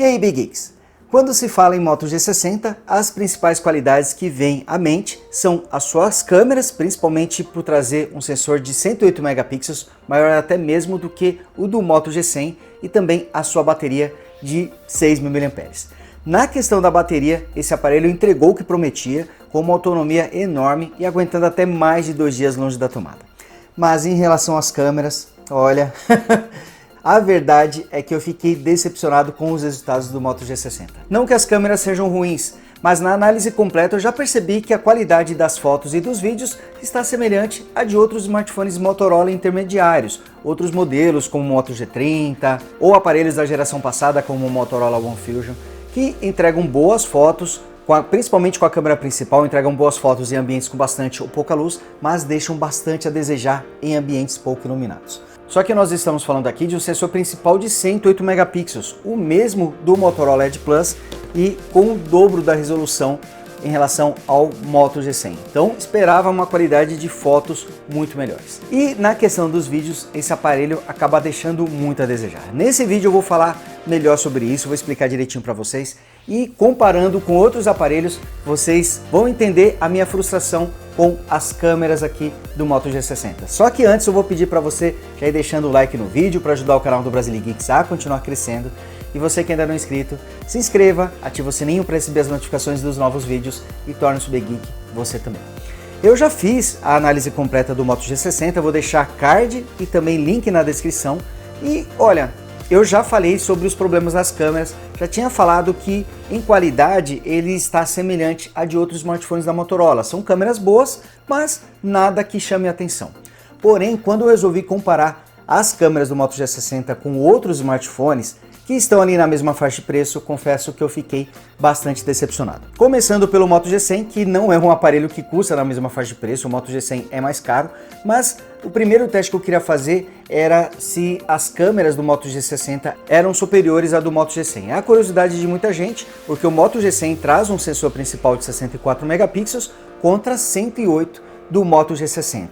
E aí, Big Geeks? Quando se fala em Moto G60, as principais qualidades que vêm à mente são as suas câmeras, principalmente por trazer um sensor de 108 megapixels, maior até mesmo do que o do Moto G100, e também a sua bateria de 6.000 mAh. Na questão da bateria, esse aparelho entregou o que prometia, com uma autonomia enorme e aguentando até mais de 2 dias longe da tomada. Mas em relação às câmeras, olha... A verdade é que eu fiquei decepcionado com os resultados do Moto G60. Não que as câmeras sejam ruins, mas na análise completa eu já percebi que a qualidade das fotos e dos vídeos está semelhante à de outros smartphones Motorola intermediários, outros modelos como o Moto G30 ou aparelhos da geração passada como o Motorola One Fusion, que entregam boas fotos, principalmente com a câmera principal, entregam boas fotos em ambientes com bastante ou pouca luz, mas deixam bastante a desejar em ambientes pouco iluminados. Só que nós estamos falando aqui de um sensor principal de 108 megapixels, o mesmo do Motorola Edge Plus e com o dobro da resolução em relação ao Moto G100. Então esperava uma qualidade de fotos muito melhores. E na questão dos vídeos, esse aparelho acaba deixando muito a desejar. Nesse vídeo eu vou falar melhor sobre isso, vou explicar direitinho para vocês e comparando com outros aparelhos, vocês vão entender a minha frustração com as câmeras aqui do Moto G60. Só que antes eu vou pedir para você já ir deixando o like no vídeo para ajudar o canal do Brasile Geeks a continuar crescendo. E você que ainda não é inscrito, se inscreva, ative o sininho para receber as notificações dos novos vídeos e torne-se Big Geek você também. Eu já fiz a análise completa do Moto G60, vou deixar card e também link na descrição. E olha, eu já falei sobre os problemas das câmeras, já tinha falado que em qualidade ele está semelhante a de outros smartphones da Motorola. São câmeras boas, mas nada que chame a atenção. Porém, quando eu resolvi comparar as câmeras do Moto G60 com outros smartphones que estão ali na mesma faixa de preço, confesso que eu fiquei bastante decepcionado. Começando pelo Moto G100, que não é um aparelho que custa na mesma faixa de preço, o Moto G100 é mais caro, mas o primeiro teste que eu queria fazer era se as câmeras do Moto G60 eram superiores à do Moto G100. É a curiosidade de muita gente, porque o Moto G100 traz um sensor principal de 64 megapixels contra 108 do Moto G60.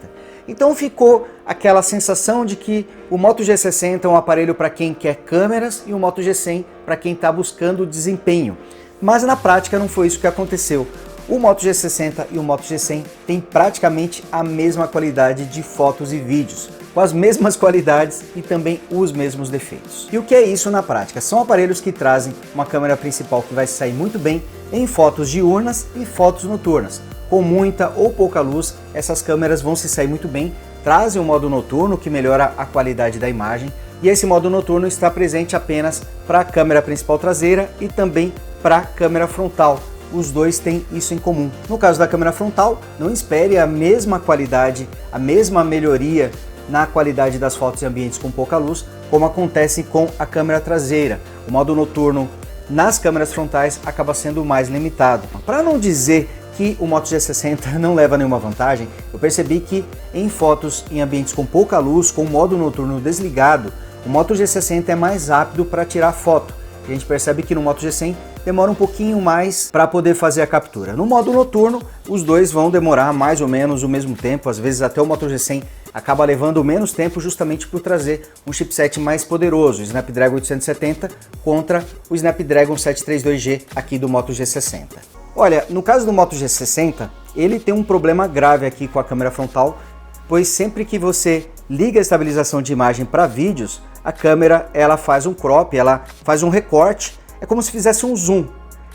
Então ficou aquela sensação de que o Moto G60 é um aparelho para quem quer câmeras e o Moto G100 para quem está buscando desempenho. Mas na prática não foi isso que aconteceu. O Moto G60 e o Moto G100 têm praticamente a mesma qualidade de fotos e vídeos, com as mesmas qualidades e também os mesmos defeitos. E o que é isso na prática? São aparelhos que trazem uma câmera principal que vai sair muito bem em fotos diurnas e fotos noturnas. Com muita ou pouca luz, essas câmeras vão se sair muito bem, trazem um modo noturno que melhora a qualidade da imagem, e esse modo noturno está presente apenas para a câmera principal traseira e também para a câmera frontal. Os dois têm isso em comum. No caso da câmera frontal, não espere a mesma qualidade, a mesma melhoria na qualidade das fotos em ambientes com pouca luz, como acontece com a câmera traseira. O modo noturno nas câmeras frontais acaba sendo mais limitado. Para não dizer que o Moto G60 não leva nenhuma vantagem, eu percebi que em fotos em ambientes com pouca luz, com o modo noturno desligado, o Moto G60 é mais rápido para tirar foto. A gente percebe que no Moto G100 demora um pouquinho mais para poder fazer a captura. No modo noturno, os dois vão demorar mais ou menos o mesmo tempo, às vezes até o Moto G100 acaba levando menos tempo justamente por trazer um chipset mais poderoso, o Snapdragon 870 contra o Snapdragon 732G aqui do Moto G60. Olha, no caso do Moto G60, ele tem um problema grave aqui com a câmera frontal, pois sempre que você liga a estabilização de imagem para vídeos, a câmera ela faz um crop, ela faz um recorte, é como se fizesse um zoom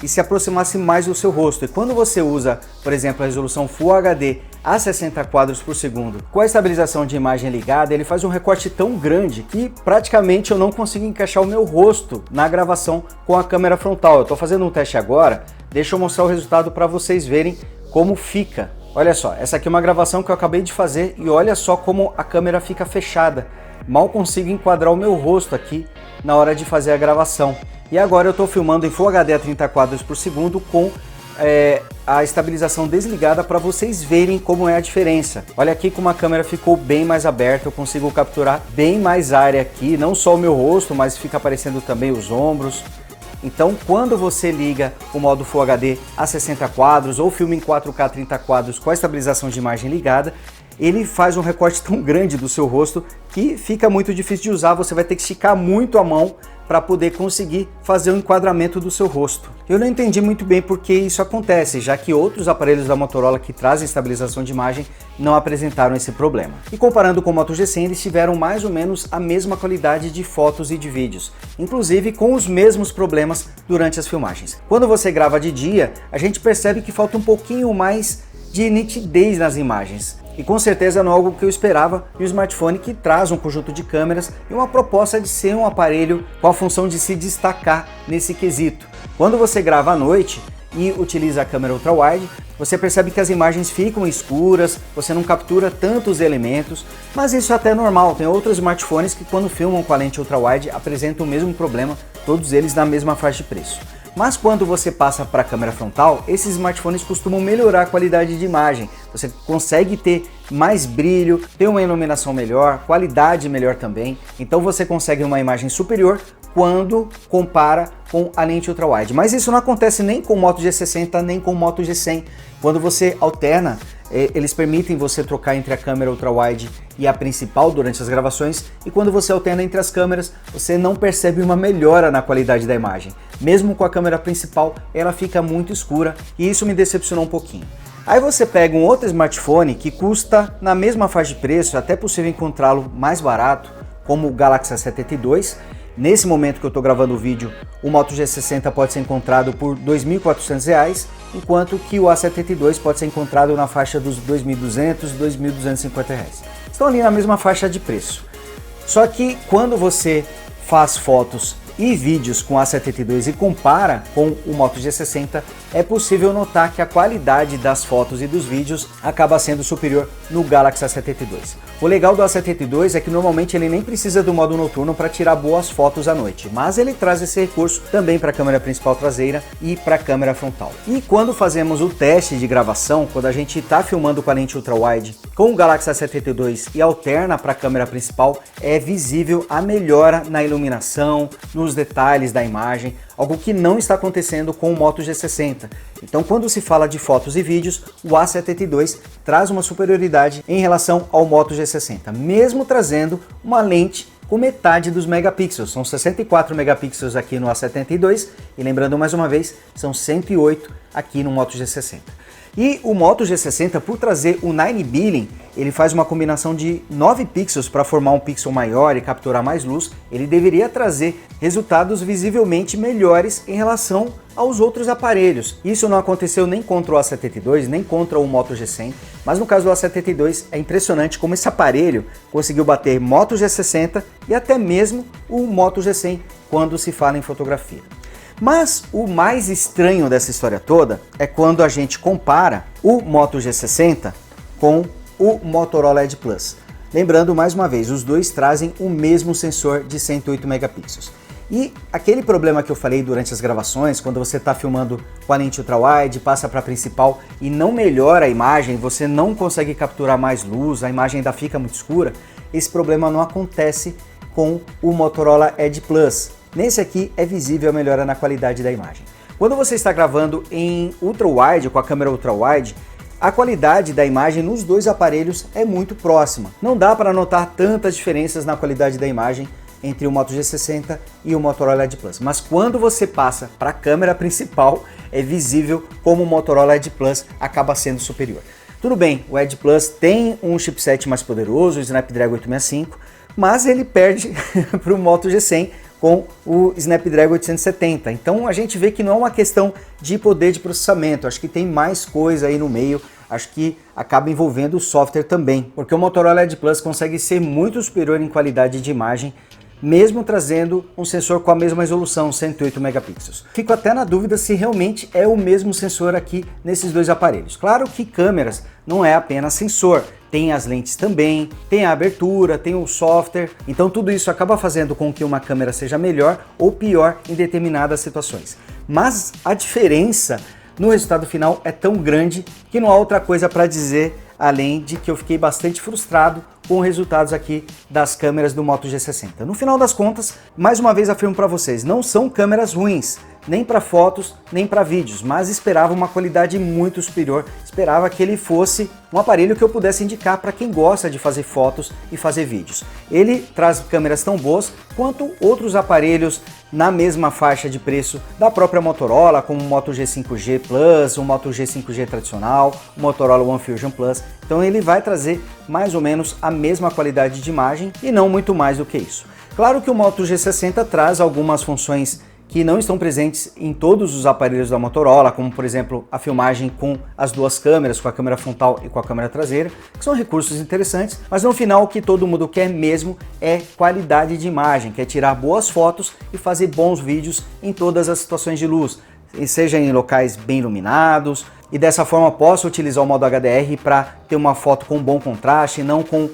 e se aproximasse mais do seu rosto. E quando você usa, por exemplo, a resolução Full HD a 60 quadros por segundo, com a estabilização de imagem ligada, ele faz um recorte tão grande que praticamente eu não consigo encaixar o meu rosto na gravação com a câmera frontal. Eu estou fazendo um teste agora, deixa eu mostrar o resultado para vocês verem como fica. Olha só, essa aqui é uma gravação que eu acabei de fazer e olha só como a câmera fica fechada. Mal consigo enquadrar o meu rosto aqui na hora de fazer a gravação. E agora eu estou filmando em Full HD a 30 quadros por segundo com a estabilização desligada para vocês verem como é a diferença. Olha aqui como a câmera ficou bem mais aberta, eu consigo capturar bem mais área aqui, não só o meu rosto, mas fica aparecendo também os ombros. Então, quando você liga o modo Full HD a 60 quadros ou filma em 4K 30 quadros com a estabilização de imagem ligada, ele faz um recorte tão grande do seu rosto que fica muito difícil de usar, você vai ter que esticar muito a mão para poder conseguir fazer o enquadramento do seu rosto. Eu não entendi muito bem por que isso acontece, já que outros aparelhos da Motorola que trazem estabilização de imagem não apresentaram esse problema. E comparando com o Moto G100, eles tiveram mais ou menos a mesma qualidade de fotos e de vídeos, inclusive com os mesmos problemas durante as filmagens. Quando você grava de dia, a gente percebe que falta um pouquinho mais de nitidez nas imagens. E com certeza não é algo que eu esperava de um smartphone que traz um conjunto de câmeras e uma proposta de ser um aparelho com a função de se destacar nesse quesito. Quando você grava à noite e utiliza a câmera ultra-wide, você percebe que as imagens ficam escuras, você não captura tantos elementos, mas isso é até normal. Tem outros smartphones que quando filmam com a lente ultra-wide apresentam o mesmo problema, todos eles na mesma faixa de preço. Mas quando você passa para a câmera frontal, esses smartphones costumam melhorar a qualidade de imagem. Você consegue ter mais brilho, ter uma iluminação melhor, qualidade melhor também. Então você consegue uma imagem superior quando compara com a lente ultra-wide. Mas isso não acontece nem com o Moto G60 nem com o Moto G100. Quando você alterna, eles permitem você trocar entre a câmera ultra-wide e a principal durante as gravações, e quando você alterna entre as câmeras, você não percebe uma melhora na qualidade da imagem. Mesmo com a câmera principal, ela fica muito escura e isso me decepcionou um pouquinho. Aí você pega um outro smartphone que custa na mesma faixa de preço, até possível encontrá-lo mais barato, como o Galaxy A72. Nesse momento que eu estou gravando o vídeo, o Moto G60 pode ser encontrado por R$ 2.400, enquanto que o A72 pode ser encontrado na faixa dos R$ 2.200, R$ 2.250. Estão ali na mesma faixa de preço. Só que quando você faz fotos e vídeos com a A72 e compara com o Moto G60, é possível notar que a qualidade das fotos e dos vídeos acaba sendo superior no Galaxy A72. O legal do A72 é que normalmente ele nem precisa do modo noturno para tirar boas fotos à noite, mas ele traz esse recurso também para a câmera principal traseira e para a câmera frontal. E quando fazemos o teste de gravação, quando a gente está filmando com a lente ultra-wide com o Galaxy A72 e alterna para a câmera principal, é visível a melhora na iluminação, nos detalhes da imagem, algo que não está acontecendo com o Moto G60. Então, quando se fala de fotos e vídeos, o A72 traz uma superioridade em relação ao Moto G60, mesmo trazendo uma lente com metade dos megapixels. São 64 megapixels aqui no A72 e, lembrando mais uma vez, são 108 aqui no Moto G60. E o Moto G60, por trazer o 9 Billion, ele faz uma combinação de 9 pixels para formar um pixel maior e capturar mais luz. Ele deveria trazer resultados visivelmente melhores em relação aos outros aparelhos. Isso não aconteceu nem contra o A72, nem contra o Moto G100, mas no caso do A72 é impressionante como esse aparelho conseguiu bater Moto G60 e até mesmo o Moto G100 quando se fala em fotografia. Mas o mais estranho dessa história toda é quando a gente compara o Moto G60 com o Motorola Edge Plus. Lembrando mais uma vez, os dois trazem o mesmo sensor de 108 megapixels. E aquele problema que eu falei durante as gravações, quando você está filmando com a lente ultra-wide, passa para a principal e não melhora a imagem, você não consegue capturar mais luz, a imagem ainda fica muito escura, esse problema não acontece com o Motorola Edge Plus. Nesse aqui é visível a melhora na qualidade da imagem. Quando você está gravando em ultra-wide, com a câmera ultra-wide, a qualidade da imagem nos dois aparelhos é muito próxima. Não dá para notar tantas diferenças na qualidade da imagem entre o Moto G60 e o Motorola Edge Plus. Mas quando você passa para a câmera principal, é visível como o Motorola Edge Plus acaba sendo superior. Tudo bem, o Edge Plus tem um chipset mais poderoso, o Snapdragon 865, mas ele perde para o Moto G100 com o Snapdragon 870. Então a gente vê que não é uma questão de poder de processamento, acho que tem mais coisa aí no meio, acho que acaba envolvendo o software também, porque o Motorola Edge Plus consegue ser muito superior em qualidade de imagem, mesmo trazendo um sensor com a mesma resolução, 108 megapixels. Fico até na dúvida se realmente é o mesmo sensor aqui nesses dois aparelhos. Claro que câmeras não é apenas sensor, tem as lentes também, tem a abertura, tem o software, então tudo isso acaba fazendo com que uma câmera seja melhor ou pior em determinadas situações. Mas a diferença no resultado final é tão grande que não há outra coisa para dizer além de que eu fiquei bastante frustrado com os resultados aqui das câmeras do Moto G60. No final das contas, mais uma vez afirmo para vocês, não são câmeras ruins, nem para fotos, nem para vídeos, mas esperava uma qualidade muito superior, esperava que ele fosse um aparelho que eu pudesse indicar para quem gosta de fazer fotos e fazer vídeos. Ele traz câmeras tão boas quanto outros aparelhos na mesma faixa de preço da própria Motorola, como o Moto G5G Plus, o Moto G5G tradicional, o Motorola One Fusion Plus. Então ele vai trazer mais ou menos a mesma qualidade de imagem e não muito mais do que isso. Claro que o Moto G60 traz algumas funções que não estão presentes em todos os aparelhos da Motorola, como por exemplo a filmagem com as duas câmeras, com a câmera frontal e com a câmera traseira, que são recursos interessantes, mas no final o que todo mundo quer mesmo é qualidade de imagem, quer tirar boas fotos e fazer bons vídeos em todas as situações de luz, seja em locais bem iluminados, e dessa forma posso utilizar o modo HDR para ter uma foto com bom contraste, não com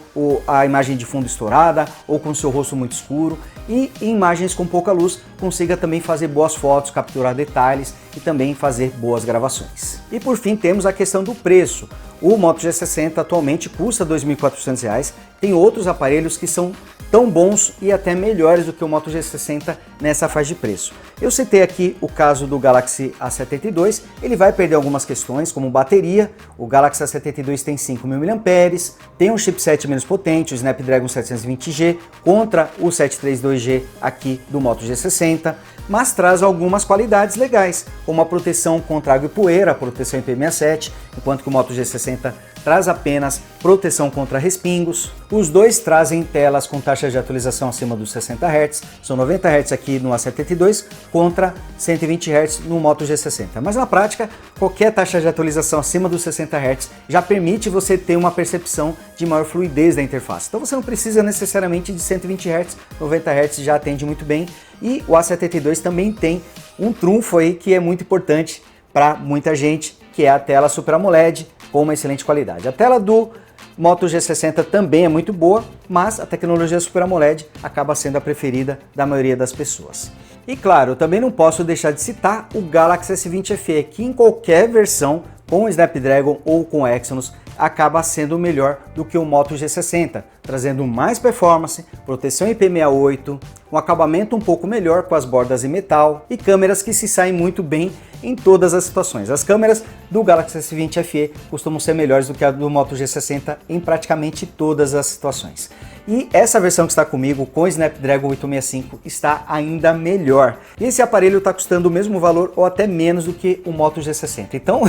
a imagem de fundo estourada ou com o seu rosto muito escuro, e em imagens com pouca luz consiga também fazer boas fotos, capturar detalhes e também fazer boas gravações. E por fim temos a questão do preço. O Moto G60 atualmente custa R$ 2.400, tem outros aparelhos que são tão bons e até melhores do que o Moto G60 nessa faixa de preço. Eu citei aqui o caso do Galaxy A72, ele vai perder algumas questões como bateria, o Galaxy A72 tem 5.000 mAh, tem um chipset menos potente, o Snapdragon 720G, contra o 732G aqui do Moto G60, mas traz algumas qualidades legais, como a proteção contra água e poeira, a proteção IP67, enquanto que o Moto G60 traz apenas proteção contra respingos. Os dois trazem telas com taxas de atualização acima dos 60 Hz, são 90 Hz aqui no A72 contra 120 Hz no Moto G60. Mas na prática, qualquer taxa de atualização acima dos 60 Hz já permite você ter uma percepção de maior fluidez da interface. Então você não precisa necessariamente de 120 Hz, 90 Hz já atende muito bem. E o A72 também tem um trunfo aí que é muito importante para muita gente, que é a tela Super AMOLED com uma excelente qualidade. A tela do Moto G60 também é muito boa, mas a tecnologia Super AMOLED acaba sendo a preferida da maioria das pessoas. E claro, eu também não posso deixar de citar o Galaxy S20 FE, que em qualquer versão, com o Snapdragon ou com o Exynos, acaba sendo melhor do que o Moto G60, trazendo mais performance, proteção IP68, um acabamento um pouco melhor com as bordas em metal e câmeras que se saem muito bem em todas as situações. As câmeras do Galaxy S20 FE costumam ser melhores do que a do Moto G60 em praticamente todas as situações. E essa versão que está comigo com o Snapdragon 865 está ainda melhor. E esse aparelho está custando o mesmo valor ou até menos do que o Moto G60. Então,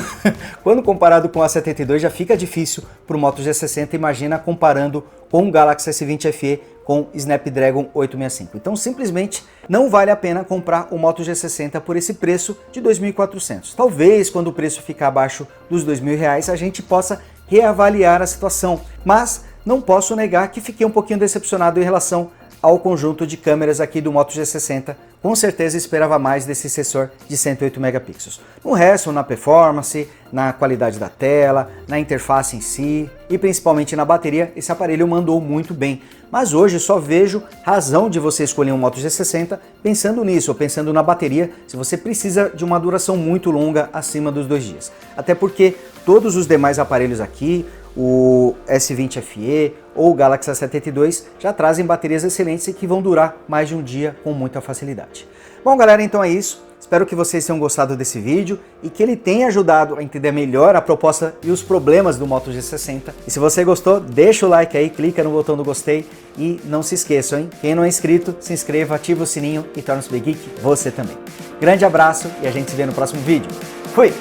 quando comparado com a 72 já fica difícil para o Moto G60, imagina comparando com o Galaxy S20 FE com Snapdragon 865. Então simplesmente não vale a pena comprar o Moto G60 por esse preço de R$ 2.400. Talvez quando o preço ficar abaixo dos R$ 2.000 a gente possa reavaliar a situação, mas não posso negar que fiquei um pouquinho decepcionado em relação ao conjunto de câmeras aqui do Moto G60. Com certeza esperava mais desse sensor de 108 megapixels. No resto, na performance, na qualidade da tela, na interface em si e principalmente na bateria, esse aparelho mandou muito bem. Mas hoje só vejo razão de você escolher um Moto G60 pensando nisso, ou pensando na bateria, se você precisa de uma duração muito longa acima dos 2 dias. Até porque todos os demais aparelhos aqui, o S20 FE ou o Galaxy A72 já trazem baterias excelentes e que vão durar mais de um dia com muita facilidade. Bom galera, então é isso. Espero que vocês tenham gostado desse vídeo e que ele tenha ajudado a entender melhor a proposta e os problemas do Moto G60. E se você gostou, deixa o like aí, clica no botão do gostei e não se esqueçam, hein? Quem não é inscrito, se inscreva, ativa o sininho e torne-se Big Geek você também. Grande abraço e a gente se vê no próximo vídeo. Fui!